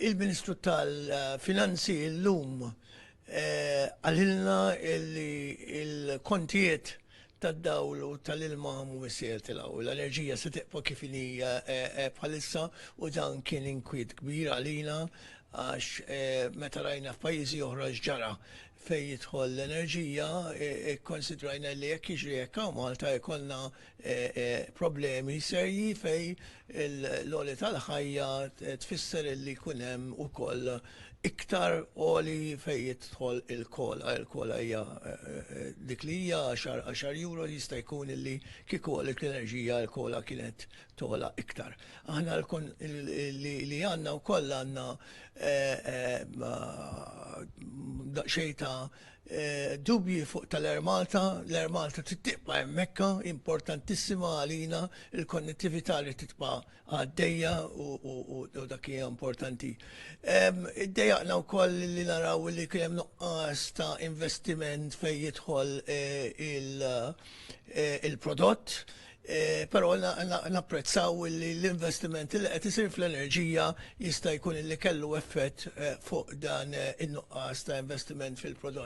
Il-Ministru tal-Finanzi llum għalilna il-kontijiet tad-dawl u tal-ilma mhumiex se jitilgħu. L-enerġija se tibqa' kif hija bħalissa u dan kien inkwiet kbir għalina għax meta rajna f'pajjiżi oħra x'ġara fejn jidħol l-enerġija, konsidrajna li jekk jiġri hekk Malta jkollna problemi serji fejn l-oli tal-ħajja tfisser li jkun hemm ukoll iktar oli fejn jidħol il-kola. Il-kola hija dik li hija 10 euro jista' jkun illi kieku l-enerġija l-kola kienet tola iktar. Aħna li għandna wkoll għandna xejn ta' dubji fuq tal-Air Malta. L-Air Malta tibqa' hemmhekk importantissima għalina, il-konnettività li tibqa' għaddejja u dak hija importanti. Iddejjaqna wkoll li naraw li kien hemm nuqqas ta' investiment fejn jidħol il-prodott. Però napprezzaw li l-investiment li qed isir fl-enerġija jista' jkun li kellu effett fuq dan in-nuqqas ta' investiment fil-prodott.